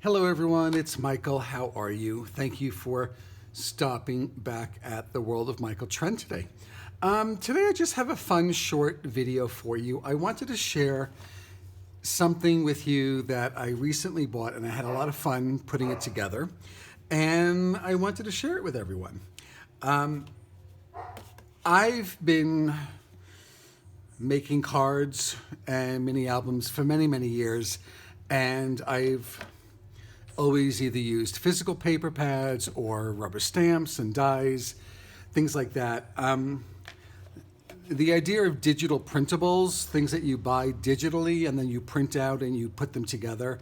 Hello everyone, it's Michael. How are you? Thank you for stopping back at the World of Michael Trend today. Today I just have a fun short video for you. I wanted to share something with you that I recently bought and I had a lot of fun putting it together, and I wanted to share it with everyone. I've been making cards and mini albums for many years, and I've always either used physical paper pads or rubber stamps and dies, things like that. The idea of digital printables, things that you buy digitally and then you print out and you put them together.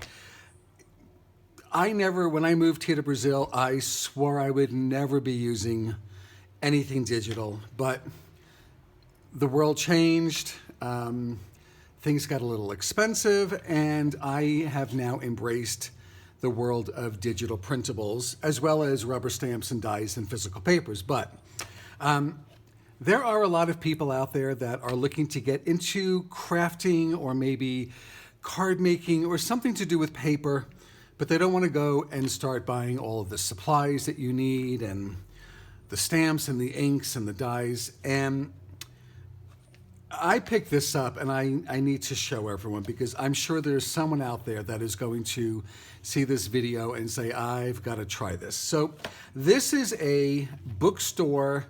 When I moved here to Brazil, I swore I would never be using anything digital, but the world changed. Things got a little expensive, and I have now embraced the world of digital printables, as well as rubber stamps and dies and physical papers. But there are a lot of people out there that are looking to get into crafting or maybe card making or something to do with paper, but they don't want to go and start buying all of the supplies that you need and the stamps and the inks and the dies. And I picked this up, and I need to show everyone, because I'm sure there's someone out there that is going to see this video and say, I've got to try this. So this is a Bookstore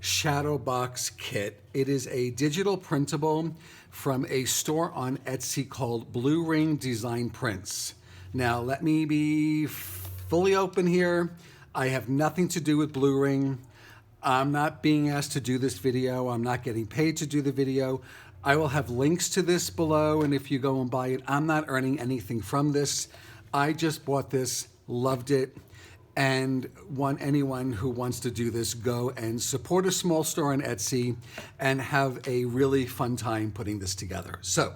Shadowbox kit. It is a digital printable from a store on Etsy called Bluering Design Prints. Now, let me be fully open here. I have nothing to do with Bluering. I'm not being asked to do this video. I'm not getting paid to do the video. I will have links to this below, and if you go and buy it, I'm not earning anything from this. I just bought this, loved it, and want anyone who wants to do this, go and support a small store on Etsy and have a really fun time putting this together. So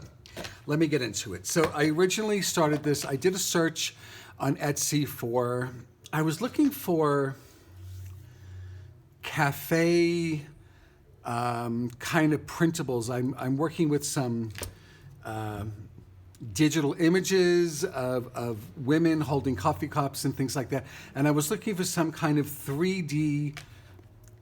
let me get into it. So I originally started this, I did a search on Etsy I was looking for cafe kind of printables. I'm working with some digital images of women holding coffee cups and things like that. And I was looking for some kind of 3D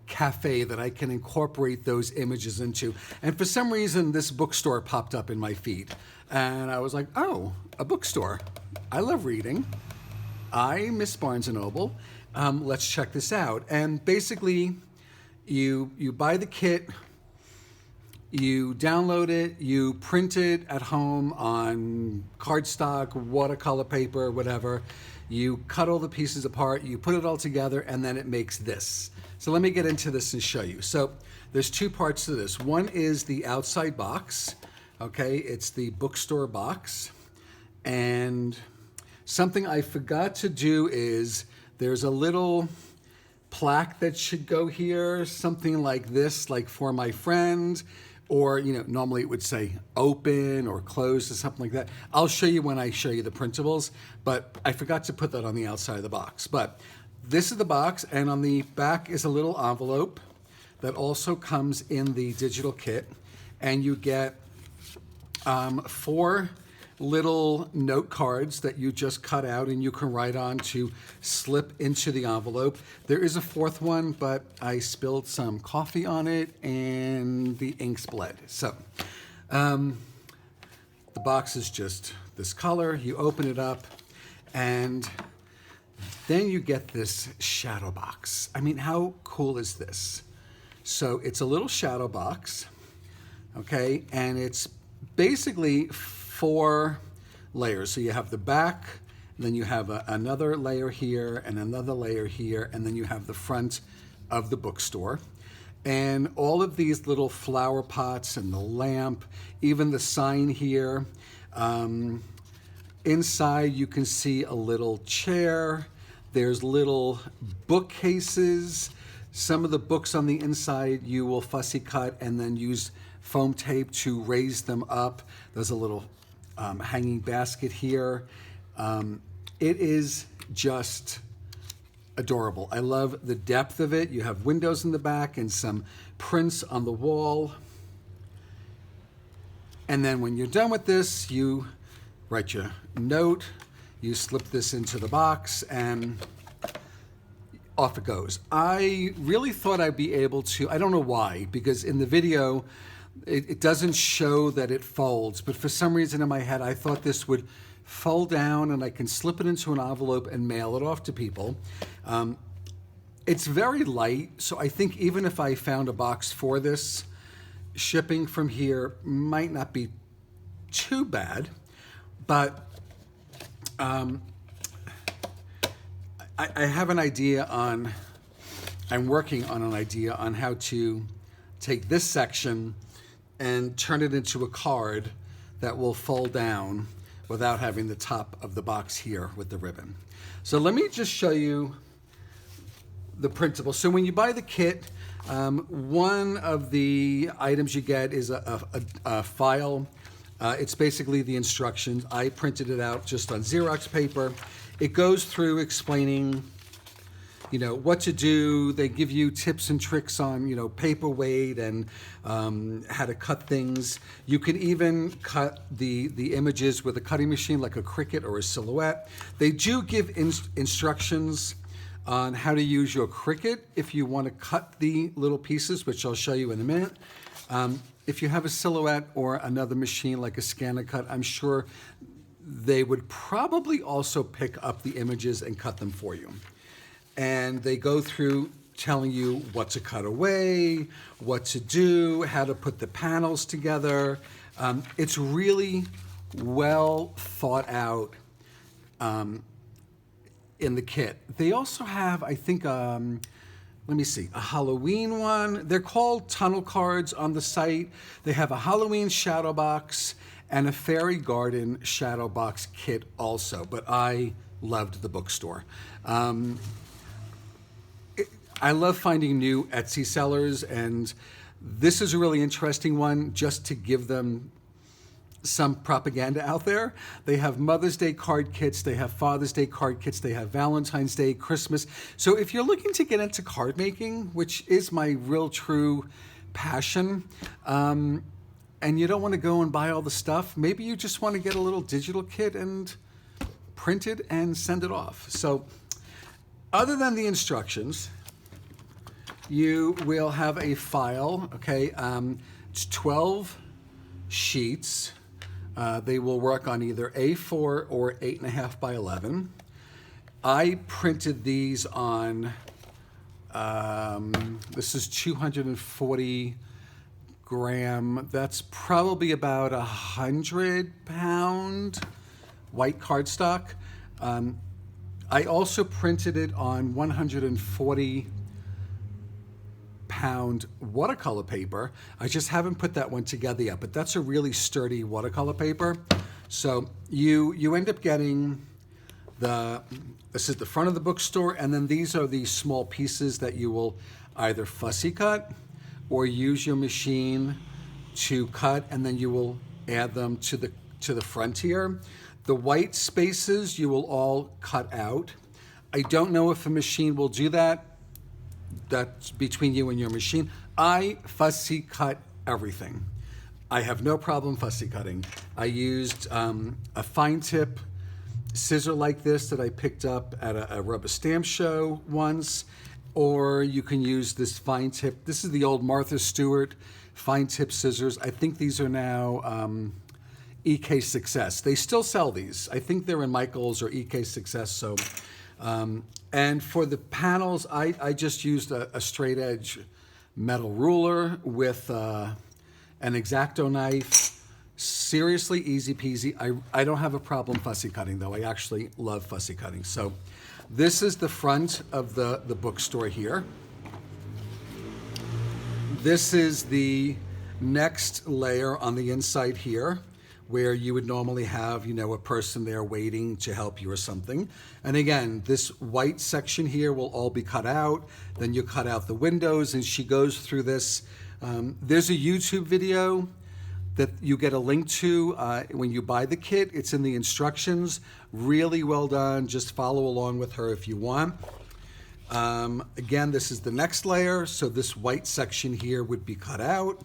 cafe that I can incorporate those images into. And for some reason, this bookstore popped up in my feed. And I was like, oh, a bookstore. I love reading. I miss Barnes & Noble. Let's check this out. And basically, you buy the kit, you download it, you print it at home on cardstock, watercolor paper, whatever. You cut all the pieces apart, you put it all together, and then it makes this. So let me get into this and show you. So there's two parts to this. One is the outside box. Okay, it's the bookstore box. And something I forgot to do is there's a little plaque that should go here, something like this, like for my friend, or, normally it would say open or closed or something like that. I'll show you when I show you the printables, but I forgot to put that on the outside of the box. But this is the box, and on the back is a little envelope that also comes in the digital kit, and you get 4 little note cards that you just cut out and you can write on to slip into the envelope. There is a 4th one, but I spilled some coffee on it and the ink's bled. So the box is just this color. You open it up, and then you get this shadow box. I mean, how cool is this? So it's a little shadow box, okay, and it's basically 4 layers. So you have the back, then you have another layer here and another layer here, and then you have the front of the bookstore. And all of these little flower pots and the lamp, even the sign here. Inside you can see a little chair. There's little bookcases. Some of the books on the inside you will fussy cut and then use foam tape to raise them up. There's a little hanging basket here. It is just adorable. I love the depth of it. You have windows in the back and some prints on the wall. And then when you're done with this, you write your note, You slip this into the box and off it goes. I really thought I'd be able to, I don't know why, because in the video, it doesn't show that it folds, but for some reason in my head, I thought this would fold down and I can slip it into an envelope and mail it off to people. It's very light, so I think even if I found a box for this, shipping from here might not be too bad, but I have an idea on, I'm working on an idea on how to take this section and turn it into a card that will fold down without having the top of the box here with the ribbon. So let me just show you the printable. So when you buy the kit, one of the items you get is a file. It's basically the instructions. I printed it out just on Xerox paper. It goes through explaining, you know, what to do. They give you tips and tricks on, you know, paper weight and how to cut things. You can even cut the images with a cutting machine like a Cricut or a Silhouette. They do give instructions on how to use your Cricut if you want to cut the little pieces, which I'll show you in a minute. If you have a Silhouette or another machine like a ScannerCut, I'm sure they would probably also pick up the images and cut them for you. And they go through telling you what to cut away, what to do, how to put the panels together. It's really well thought out in the kit. They also have, I think, let me see, a Halloween one. They're called tunnel cards on the site. They have a Halloween shadow box and a fairy garden shadow box kit also, but I loved the bookstore. I love finding new Etsy sellers, and this is a really interesting one just to give them some propaganda out there. They have Mother's Day card kits, they have Father's Day card kits, they have Valentine's Day, Christmas. So if you're looking to get into card making, which is my real true passion, and you don't want to go and buy all the stuff, maybe you just want to get a little digital kit and print it and send it off. So other than the instructions, you will have a file, okay? It's 12 sheets. They will work on either A4 or 8.5 by 11. I printed these on, this is 240 gram. That's probably about 100-pound white cardstock. I also printed it on 140-pound watercolor paper. I just haven't put that one together yet, but that's a really sturdy watercolor paper. So you end up getting this is the front of the bookstore, and then these are the small pieces that you will either fussy cut or use your machine to cut, and then you will add them to the front here. The white spaces you will all cut out. I don't know if a machine will do that. That's between you and your machine. I fussy cut everything. I have no problem fussy cutting. I used a fine tip scissor like this that I picked up at a rubber stamp show once, or you can use this fine tip. This is the old Martha Stewart fine tip scissors. I think these are now EK Success. They still sell these. I think they're in Michael's or EK Success. So, and for the panels, I just used a straight edge metal ruler with an X-Acto knife. Seriously easy peasy. I don't have a problem fussy cutting though. I actually love fussy cutting. So this is the front of the bookstore here. This is the next layer on the inside here, where you would normally have, you know, a person there waiting to help you or something. And again, this white section here will all be cut out. Then you cut out the windows, and she goes through this. There's a YouTube video that you get a link to when you buy the kit. It's in the instructions. Really well done. Just follow along with her if you want. Again, this is the next layer. So this white section here would be cut out.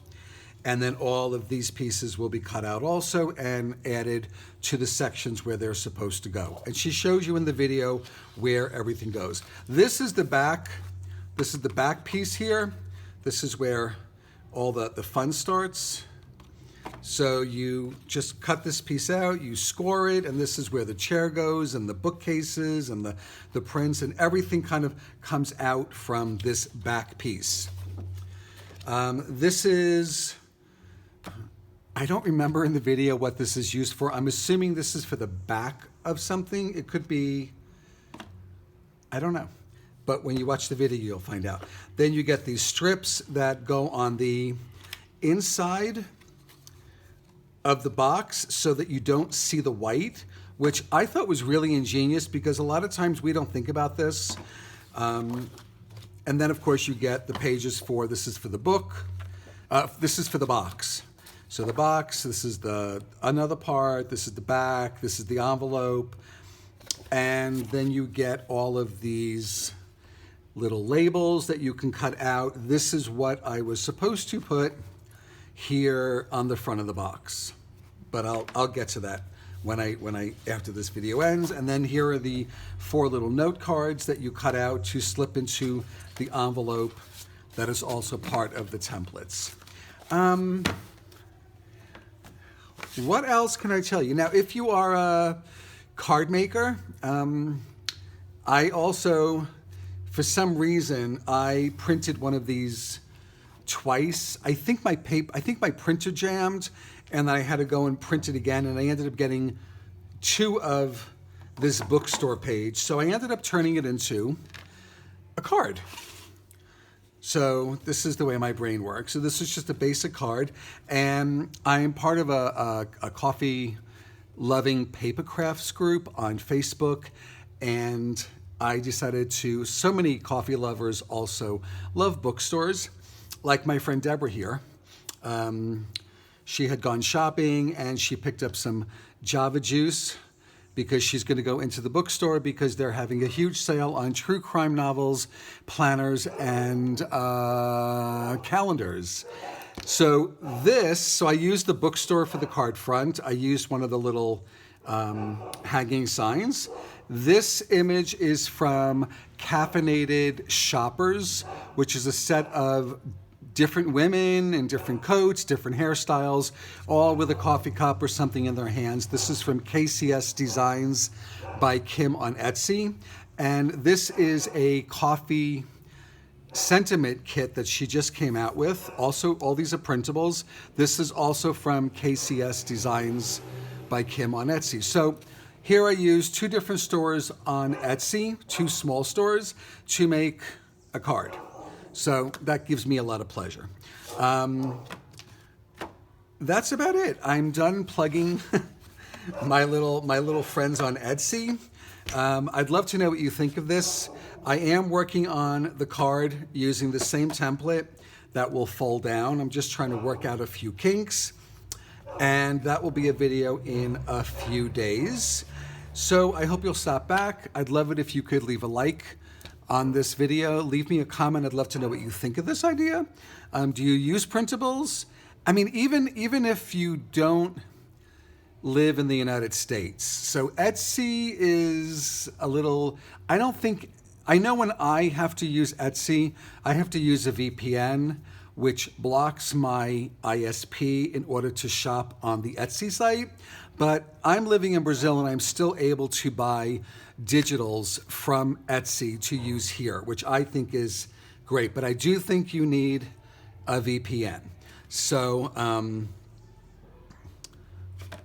And then all of these pieces will be cut out also and added to the sections where they're supposed to go. And she shows you in the video where everything goes. This is the back. This is the back piece here. This is where all the fun starts. So you just cut this piece out, you score it, and this is where the chair goes and the bookcases and the prints and everything kind of comes out from this back piece. This is, I don't remember in the video what this is used for. I'm assuming this is for the back of something. It could be, I don't know. But when you watch the video, you'll find out. Then you get these strips that go on the inside of the box so that you don't see the white, which I thought was really ingenious because a lot of times we don't think about this. And then of course you get the pages for, this is for the book, this is for the box. So the box, this is another part, this is the back, this is the envelope, and then you get all of these little labels that you can cut out. This is what I was supposed to put here on the front of the box, but I'll get to that when I after this video ends. And then here are the 4 little note cards that you cut out to slip into the envelope that is also part of the templates. What else can I tell you? Now, if you are a card maker, I also, for some reason, I printed one of these twice. I think my printer jammed and I had to go and print it again, and I ended up getting 2 of this bookstore page. So I ended up turning it into a card. So this is the way my brain works. So this is just a basic card, and I am part of a coffee loving paper crafts group on Facebook, and I decided to, so many coffee lovers also love bookstores, like my friend Deborah here. She had gone shopping and she picked up some Java juice because she's going to go into the bookstore because they're having a huge sale on true crime novels, planners, and calendars. So I used the bookstore for the card front. I used one of the little hanging signs. This image is from Caffeinated Shoppers, which is a set of different women in different coats, different hairstyles, all with a coffee cup or something in their hands. This is from KCS Designs by Kim on Etsy. And this is a coffee sentiment kit that she just came out with. Also, all these are printables. This is also from KCS Designs by Kim on Etsy. So here I used 2 different stores on Etsy, 2 small stores, to make a card. So that gives me a lot of pleasure. That's about it. I'm done plugging my little friends on Etsy. I'd love to know what you think of this. I am working on the card using the same template that will fold down. I'm just trying to work out a few kinks, and that will be a video in a few days. So I hope you'll stop back. I'd love it if you could leave a like on this video. Leave me a comment. I'd love to know what you think of this idea. Do you use printables? I mean, even if you don't live in the United States. So Etsy is a little, I know when I have to use Etsy, I have to use a VPN, which blocks my ISP in order to shop on the Etsy site. But I'm living in Brazil and I'm still able to buy digitals from Etsy to use here, which I think is great. But I do think you need a VPN. So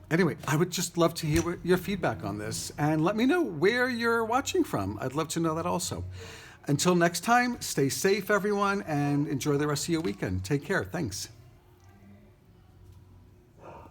anyway, I would just love to hear your feedback on this and let me know where you're watching from. I'd love to know that also. Until next time, stay safe, everyone, and enjoy the rest of your weekend. Take care. Thanks.